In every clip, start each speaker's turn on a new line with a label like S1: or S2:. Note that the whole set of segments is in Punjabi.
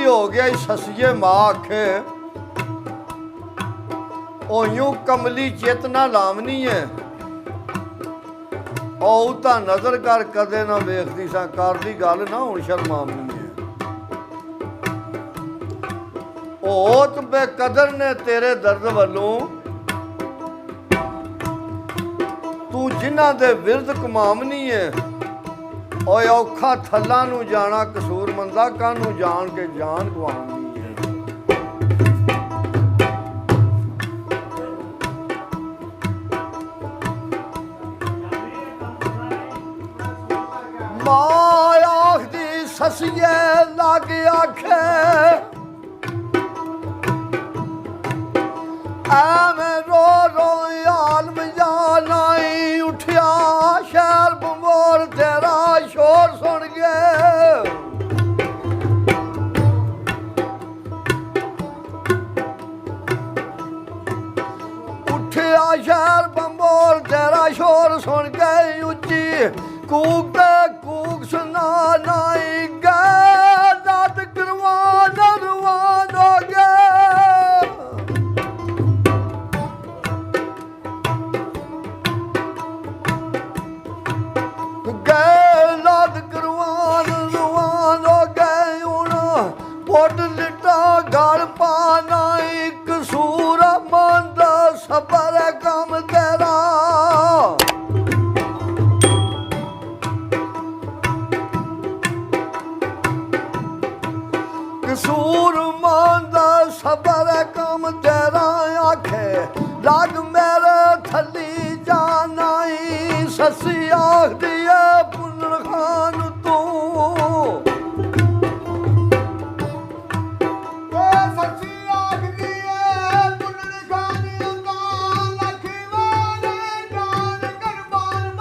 S1: हो गया ससिए माँ आखे ओ यूं कमली चेतना लावनी है ਉਹ ਤਾਂ ਨਜ਼ਰ ਕਰ ਕਦੇ ਨਾ ਵੇਖਦੀ ਸਾਂ ਕਰਦੀ ਗੱਲ ਨਾ ਹੁਣ ਸ਼ਰਮਾਵਨੀ ਹੈ ਹੋਤ ਬੇਕਦਰ ਨੇ ਤੇਰੇ ਦਰਦ ਵੱਲੋਂ ਤੂੰ ਜਿਨ੍ਹਾਂ ਦੇ ਵਿਰਦ ਕਮਾਵਨੀ ਹੈ ਓਏ ਔਖਾ ਥੱਲਾਂ ਨੂੰ ਜਾਣਾ ਕਸੂਰਮੰਦਾ ਕਾਹਨੂੰ ਜਾਣ ਕੇ ਜਾਨ ਗਵਾਉਣੀ माया दी ससिए लग आखे एवें रो रो आलम जानाई उठिया शहर बमोर तेरा शोर सुन गए उठिया शहर बमोर तेरा शोर सुन गए उच्ची कूक कूक सुना नाई गए दाद करवान रुआन हो गए दाद करवान रुआन हो गए हूं पुट लिटा घर पाना कसूर मंद सबर कम तेरा कसूर मांदा सबर कम तेरा आखे लग मेरे थली जानाई ससी आख दिए पुनर खान तू ससी आख दिए पुनर खान लखी वाले जान करबान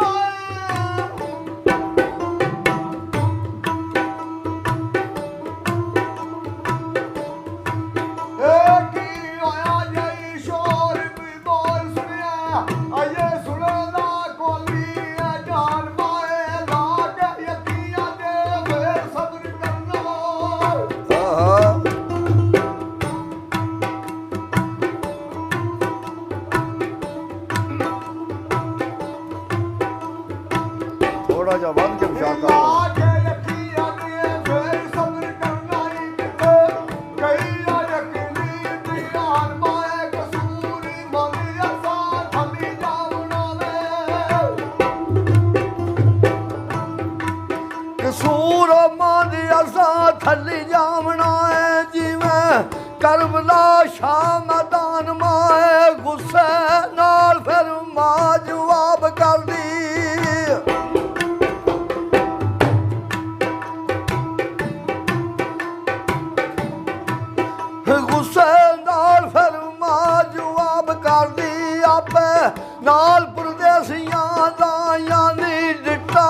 S1: थोड़ा जा बंद के विशाखा कसूर मांदी असा थली जावना है जिवें करबला शाह मैदान माए गुस्से नाल फिर मां जवाब कर दी गुस्से नाल फिर मां जवाब कर दी आपे नाल परदेसियां दा यानी डिट्टा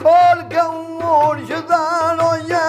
S1: खोल के ऊँट शदैन होइए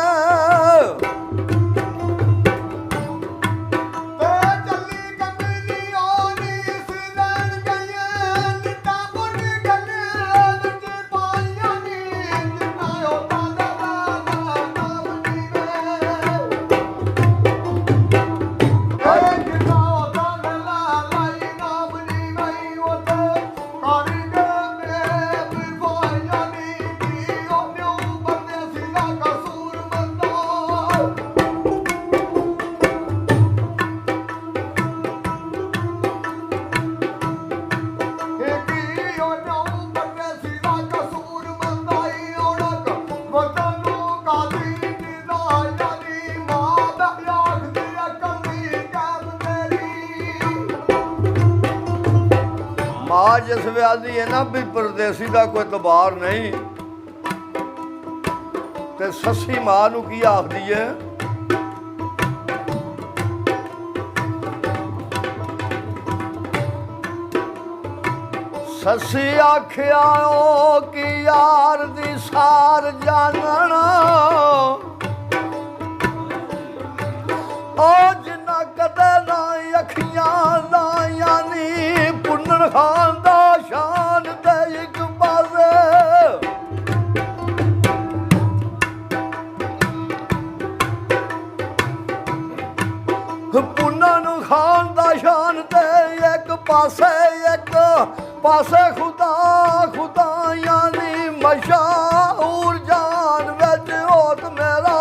S1: मां जिस व्याधी है ना भी परदेसी का कोई तबार नहीं ते ससी मां नू की आखदी है ससी आखिया ओ कि यार दी सार जानन ओ जिन्ना कदे ना अखियां ना यानी पुनर खान दा शान ते इक पासे ਪਾਸੇ ਇੱਕ ਪਾਸੇ ਖੁਦਾ ਖੁਦਾ ਯਾਨੀ ਮਸ਼ਹੂਰ ਜਾਨ ਵਿੱਚ ਹੋਤ ਮੇਰਾ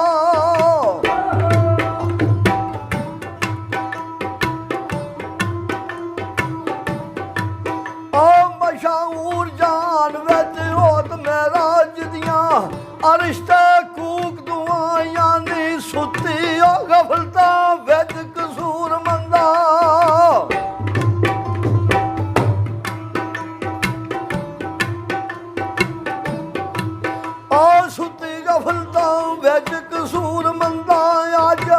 S1: ਮਸ਼ਹੂਰ ਜਾਨ ਵਿੱਚ ਹੋਤ ਮੇਰਾ ਜਿਹਦੀਆਂ ਅਰਸ਼ ਤੇ ਕੂਕ ਦੁਆ ਯਾਨੀ ਸੁੱਤੀ ਉਹ ਗਫਲਤਾਂ ਵਿੱਚ ਕਸੂਰ ਮੰਦਾ ਉਹ ਸੁੱਤੀ ਗਫਲਤਾਂ ਵਿੱਚ ਕਸੂਰ ਮੰਦਾ ਅੱਜ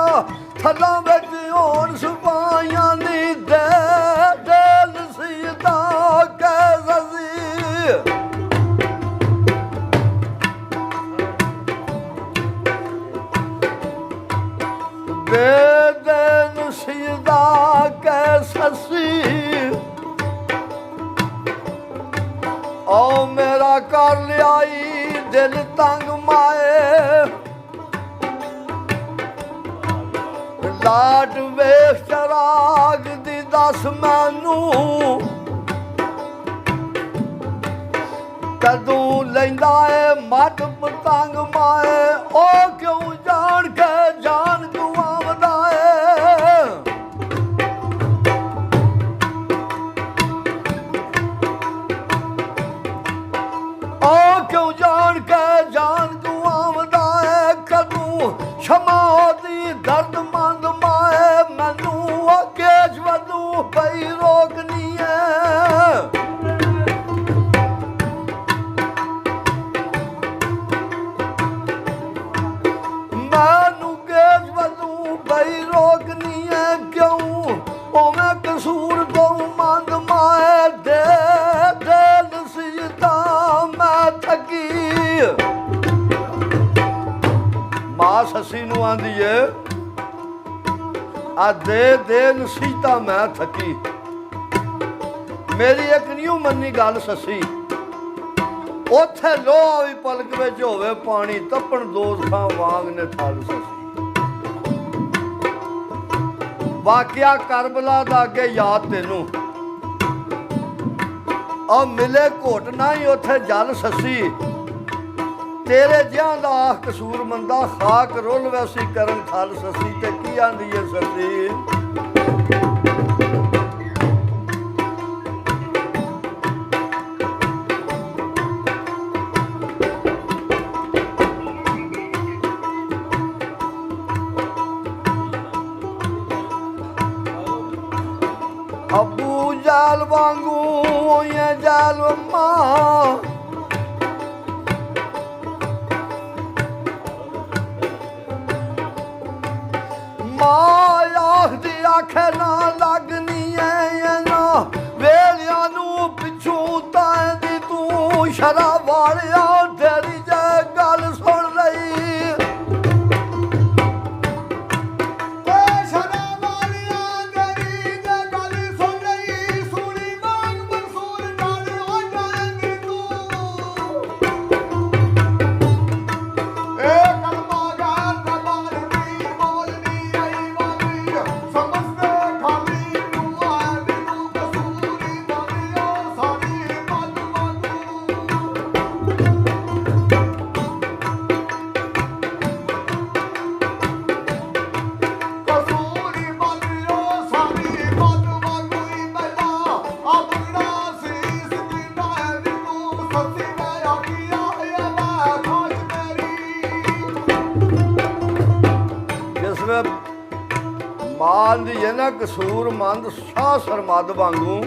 S1: ਥੱਲਾਂ ਵਿੱਚ ਹੋਣ ਸੁਪਾਈਆਂ ਨੀ ਦੇ ਨਸੀਹਤਾਂ ਨਸੀਹਤਾਂ ਕੈ ਸੱਸੀ ਓ ਮੇਰਾ ਕਰ ਲਿਆਈ ਦਿਲ ਤੰਗ ਮਾਏ ਲਾਟ ਵੇਖ ਚਰਾਗ ਦੀ ਦੱਸ ਮੈਨੂੰ ਕਦੋਂ ਲੈਂਦਾ ਏ ਮੱਟ ਪਤੰਗ ਮਾਏ ਉਹ ਕਿਉਂ ਜਾਣ ਕੇ ਜਾਨ ਗਵਾਉਂਦਾ ਏ ਉਹ ਕਿਉਂ ਜਾਣ ਕੇ ਜਾਨ ਗਵਾਉਂਦਾ ਏ ਕਦੋਂ ਸ਼ਮਾ ਦੀ ਦਰਦਮੰਦ ਮਾਏ ਮੈਨੂੰ ਅੱਗੇ ਵਧੂ ਪਈ ਰੋਕਨੀ ਏ ਮੈਨੂੰ ਗੇਜ ਵਧੂ ਪਈ ਰੋਕਨੀ ਏ ਕਿਉਂ ਉਹ ਮੈਂ ਕਸੂਰ ਤੋਂ ਮੰਦ ਮਾਏ ਦੇ ਨਸੀਹਤਾਂ ਮੈਂ ਥੱਕੀ ਮਾਂ ਸੱਸੀ ਨੂੰ ਆਂਦੀ ਏ ਆ ਦੇ ਨਸੀਹਤਾਂ ਮੈਂ ਥੱਕੀ ਮੇਰੀ ਇੱਕ ਨਹੀਂ ਮੰਨੀ ਗੱਲ ਸੱਸੀ ਉੱਥੇ ਲੋਹਾ ਵੀ ਪਲਕ ਵਿੱਚ ਹੋਵੇ ਪਾਣੀ ਤੱਪਣ ਦੋਸਤਾਂ ਵਾਂਗ ਨੇ ਥਲ ਸੱਸੀ ਵਾਕਿਆ ਕਰਬਲਾ ਦਾ ਅੱਗੇ ਯਾਦ ਤੈਨੂੰ ਆ ਮਿਲੇ ਘੁੱਟ ਨਾ ਹੀ ਉੱਥੇ ਜਲ ਸੱਸੀ ਤੇਰੇ ਜਿਹਾਂ ਦਾ ਆਖ ਕਸੂਰ ਮੰਦਾ ਖਾਕ ਰੁੱਲ ਵੈਸੀ ਕਰਨ ਖਲ ਸੱਸੀ ਤੇ ਕੀ ਆਂਦੀ ਏ ਸੱਸੀ ਅਬੂ ਜਾਲ ਵਾਂਗੂ ਇਹ ਜ਼ਾਲਮਾ ਆਖਦੀ ਆਖੇ ਨਾ ਲੱਗਨੀ ਐ ਨਾ ਵੇਲਿਆਂ ਨੂੰ ਪਿੱਛੋਂ ਤਾਂ ਦੀ ਤੂੰ ਸ਼ਰਾਬ ਵਾਲਿਆ ਤੇਰੀ ਜੇ ਗੱਲ ਸੁਣ ਲਈ ਮਾਲ ਦੀ ਇਹਨਾਂ ਕਸੂਰ ਮੰਦ ਸ਼ਾਹ ਸਰਮਦ ਵਾਂਗੂ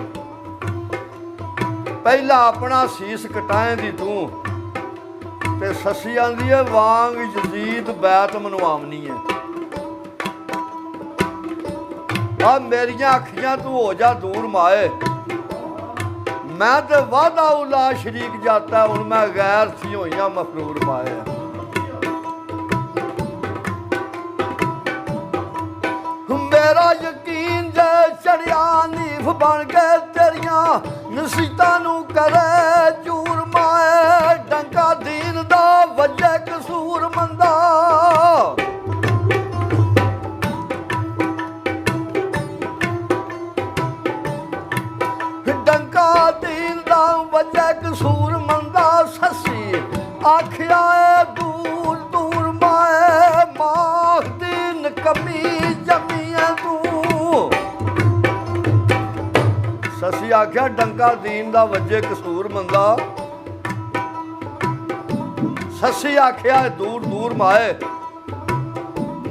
S1: ਪਹਿਲਾਂ ਆਪਣਾ ਸੀਸ ਕਟਾਏ ਦੀ ਤੂੰ ਤੇ ਸੱਸੀ ਆਂਦੀ ਏ ਵਾਂਗ ਯਜ਼ੀਦ ਬੈਤ ਮਨਵਾਵਨੀ ਏ ਆ ਮੇਰੀਆਂ ਅੱਖੀਆਂ ਤੂੰ ਹੋ ਜਾ ਦੂਰ ਮਾਏ ਮੈਂ ਤੇ ਵਾਦਾ ਉਲਾ ਸ਼ਰੀਕ ਜਾਤਾ ਹੁਣ ਮੈਂ ਗੈਰ ਸੀ ਹੋਈਆਂ ਮਫਰੂਰ ਪਾਏ ਮੇਰਾ ਯਕੀਨ ਜੇ ਚੜਿਆ ਨੀਫ ਬਣ ਕੇ ਤੇਰੀਆਂ ਨਸੀਹਤਾਂ ਨੂੰ ਕਰੇ ਚੂਰ ਮਾਏ ਡੰਕਾ ਦੀਨ ਦਾ ਵੱਜੇ ਕਸੂਰ ਮੰਦਾ ਸੱਸੀ ਆਖਿਆ ਏ ਦੂਰ ਦੂਰ ਮਾਏ ਮਾਖ ਦੀ ਨਕਮੀ ਜੰਮੀ ਐ ਤੂੰ। ਸੱਸੀ ਆਖਿਆ ਡੰਕਾ ਦੀਨ ਦਾ ਵੱਜੇ ਕਸੂਰ ਮੰਦਾ। ਸੱਸੀ ਆਖਿਆ ਦੂਰ ਦੂਰ ਮਾਏ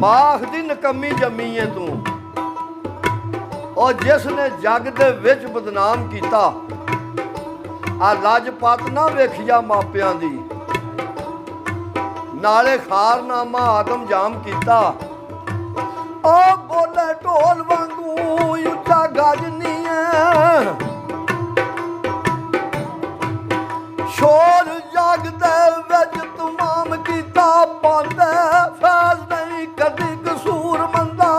S1: ਮਾਖ ਦੀ ਨਕਮੀ ਜੰਮੀ ਏ ਤੂੰ। ਉਹ ਜਿਸ ਨੇ ਜੱਗ ਦੇ ਵਿੱਚ ਬਦਨਾਮ ਕੀਤਾ ਆ ਲਾਜਪਤ ਨਾ ਵੇਖਿਆ ਮਾਪਿਆਂ ਦੀ, ਨਾਲੇ ਖਾਰਨਾਮਾ ਆਦਮ ਜਾਮ ਕੀਤਾ। ਉਹ ਬੋਲੇ ਢੋਲ ਵਾਂਗੂ ਉੱਚਾ ਗੱਜ ਨੀ ਐ ਸ਼ੋਰ ਜੱਗ ਦੇ ਵਿੱਚ ਤਮਾਮ ਕੀਤਾ ਪਾਉਂਦਾ ਫੈਜ਼ ਨਹੀਂ ਕਦੀ ਕਸੂਰ ਮੰਦਾ।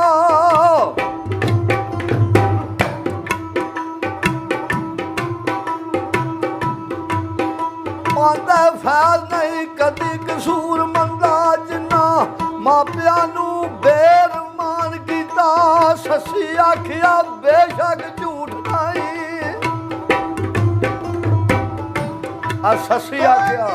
S1: ਪਾਉਂਦਾ ਫੈਜ਼ ਨਹੀਂ ਕਦੀ ਕਸੂਰ ਮੰਦਾ। ਜਿੰਨਾ ਮਾਪਿਆਂ ਨੂੰ ਬੇਰਮਾਨ ਕੀਤਾ ਸੱਸੀ ਆਖਿਆ ਬੇਸ਼ੱਕ ਝੂਠ ਨਹੀਂ। ਆ ਸੱਸੀ ਆਖਿਆ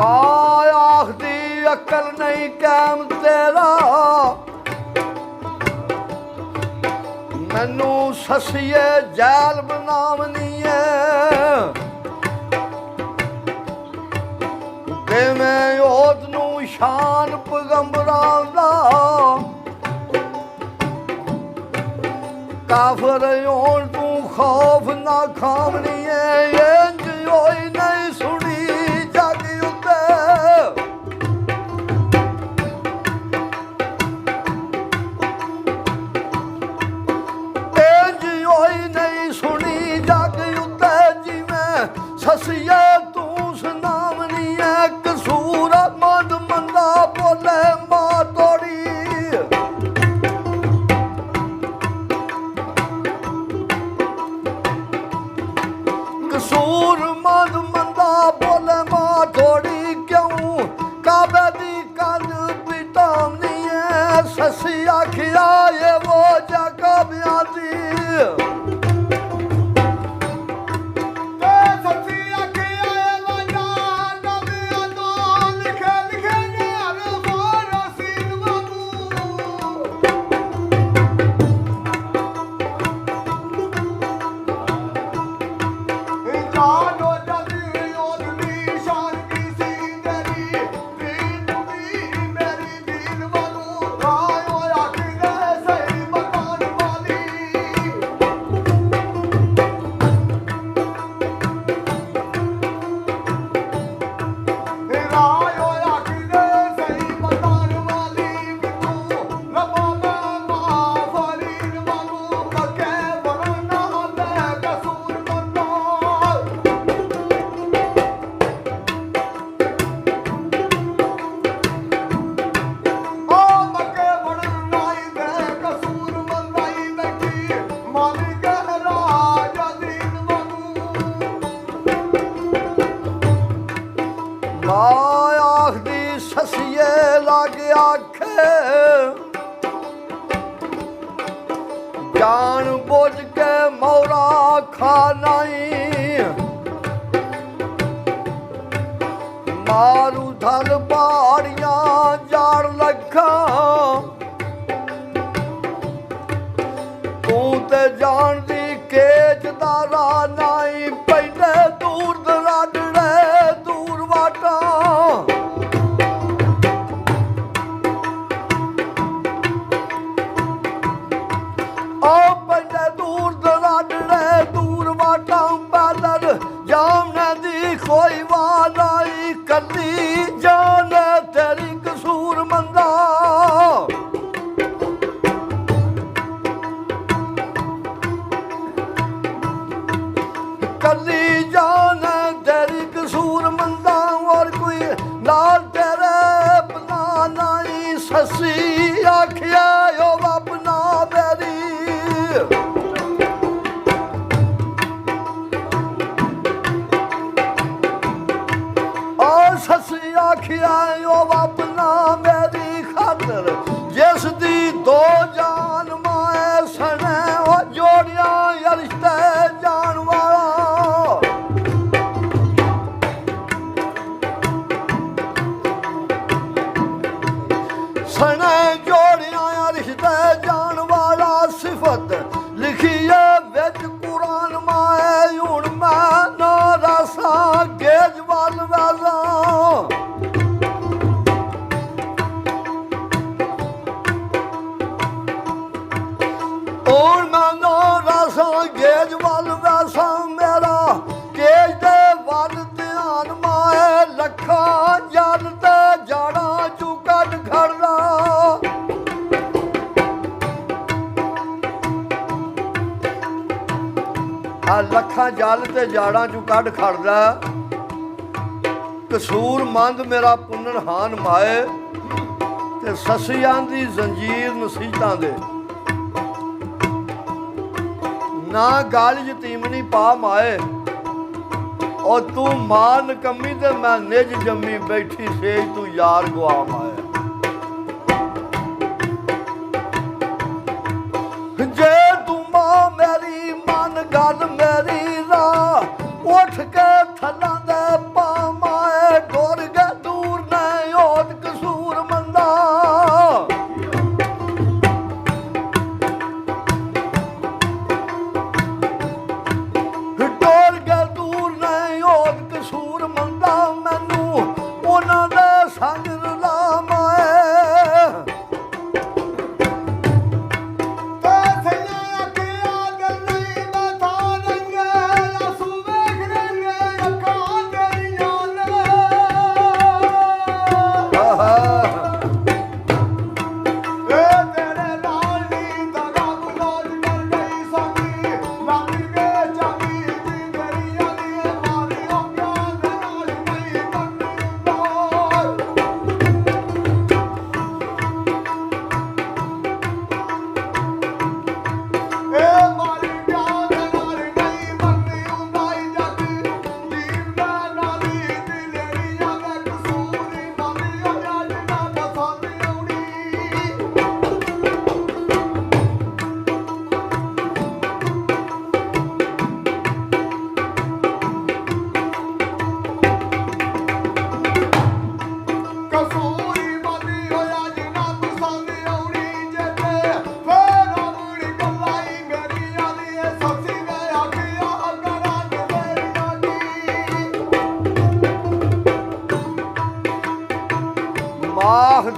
S1: ਆਖਦੀ ਅਕਲ ਨਹੀਂ ਕਾਇਮ ਤੇਰਾ। ਮੈਨੂੰ ਸੱਸੀਏ ਜੈਲ ਬਣਾਵਨੀ ਏ ਕਿਵੇਂ ਔਤ ਨੂੰ ਸ਼ਾਨ ਪੈਗੰਬਰਾਂ ਦਾ। ਕਾਫਰ ਹੋਣ ਤੂੰ ਖੌਫ ਨਾ ਖਾਵਨੀ ਏ ਇੰਜ ਹੋਈ ਨਹੀਂ ਸੁਣੀ ਜੱਗ ਉੱਤੇ। ਇੰਜ ਹੋਈ ਨਹੀਂ ਸੁਣੀ ਜੱਗ ਉੱਤੇ ਜਿਵੇਂ ਸੱਸੀਏ ਤੂੰ ਸੁਣਾਵਨੀ ਏ ਕਸੂਰ ਮੰਦ ਮੰਦਾ ਬੋਲੇ ਮਾਂ ਤੋੜੀ। ਕਸੂਰ ਮੰਦ ਮੰਦਾ ਬੋਲੇ ਮਾਂ ਥੋੜੀ ਕਿਉਂ ਕਾਬੇ ਦੀ ਕੰਨ ਪਿਟਾਉਣੀ ਏ। ਸੱਸੀ ਆਖਿਆ ਇਹ ਉਹ ਜਗ੍ਹਾ ਬਿਆਂ ਦੀ। ਆਖਦੀ ਸੱਸੀਏ ਲੱਗ ਆਖੇ ਜਾਣ ਬੁੱਝ ਕੇ ਮੌਰਾ ਖਾਨਾਈ। ਮਾਰੂ ਧਲ ਬਾੜੀਆਂ ਜਾੜ ਲੱਖਾਂ ਤੂੰ ਤੇ ਜਾਣਦੀ केच दारा नाई पैंदे दूर दराडड़े दूर वाटा ओ पैंदे दूर दराडड़े दूर वाटा पैदल जामने दी कोई वालाई कदी जान तेरी कसूर मंदा कदी जान तेरी कसूर मंदा और कोई लाल तेरे बना नाई ससी आखिया ओ अपना बेरी और ससी आखिया ओ अपना मेरी खातर जिस दी दो जान माए सने ओ जोड़िया रिश्ते जान वाला सने जोड़िया रिश्ते जान वाला सिफत लिखी है विच कुरान माए हुण मैं ना रसा गेज वाल वैसा और मैं ना रसा गेज वाल वैसा मेरा गेज दे वल ध्यान माए लखा जल ते जाड़ा चू कट खड़दा आ लखा जल ते जाड़ा चू कट खड़दा कसूर मंद मेरा पुनन हान माए ते ससियां दी जंजीर नसीहतां दे ना गाल यतीमनी पा माए और तू मां नकम्मी ते मैं निज जम्मी बैठी सेज तू यार गुआ माए जे तू मां मेरी मन गल मेरी राह उठ के थल्लां दे पा माए डोर के दूर नहीं होत कसूर मंदा डोर के दूर नहीं होत कसूर मंदा मैनू उन्हां दे संग रला माए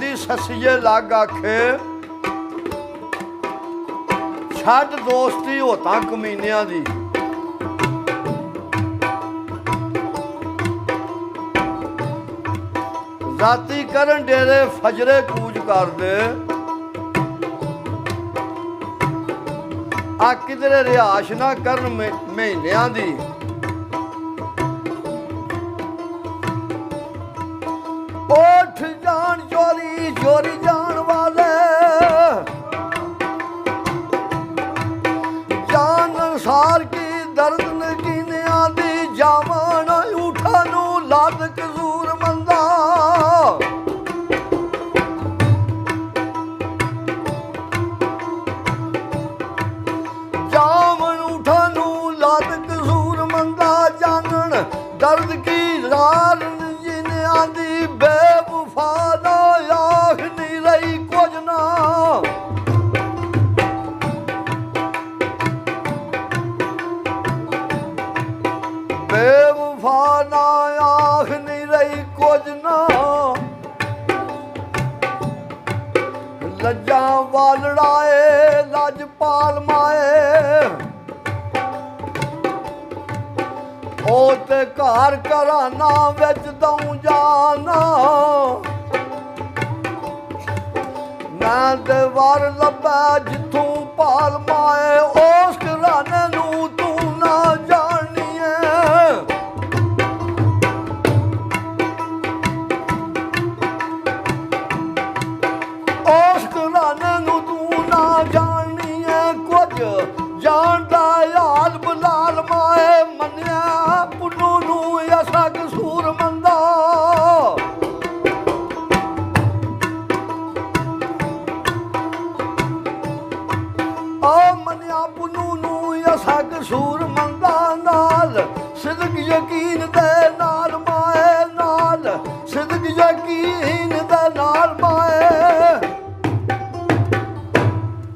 S1: दी ससीए लग आखे छड़ दोस्ती होता कमीनिया दी राती करन डेरे फजरे कूच कर दे आ किधरे रिहाश ना करन महीनिया दी उठ जान चोरी चोरी जान वाले जान सार की दर्द नगीनिया दी जावन उठा नू लाद कसूर मंदा जावन उठा नू लाद कसूर मंदा जानन दर्द की रार जिन्या दी बेवफा दा आख नहीं रही कुछ ना ਵਫਾ ਨਾ ਆਖ ਨਹੀਂ ਰਹੀ ਕੁਝ ਨਾ ਲੱਜਾਂ ਵਾਲੜਾਏ ਲੱਜ ਪਾਲ ਮਾਏ ਉਹ ਤੇ ਘਰ ਘਰਾਨਾ ਵਿੱਚ ਦਊ ਜਾਨਾ ਮੈਂ ਤੇ ਵਾਰ ਲੱਭਾ ਜਿੱਥੋਂ ਪਾਲ ਮਾਏ ਉਸ ਘਰਾਨੇ ਨੂੰ ਤੂੰ ਨਾ ਜਾਣੀ ਏ ਉਸ ਘਰਾਨੇ ਨੂੰ ਤੂੰ ਨਾ ਜਾਣੀ ਏ ਕੁਝ ਜਾਣਦਾ ਹਾਲ ਬਲਾਲ ਮਾਏ ਮੰਨਿਆ ਪੁੰਨੂ ਨੂੰ ਐਸਾ ਕਸੂਰ ਮੰਦਾ ਮੰਨਿਆ ਪੁੰਨੂ ਨੂੰ ਐਸਾ ਕਸੂਰ ਮੰਦਾ ਨਾਲ ਸਿਦਕ ਯਕੀਨ ਦੇ ਨਾਲ ਮਾਏ ਨਾਲ ਸਿਦਕ ਯਕੀਨ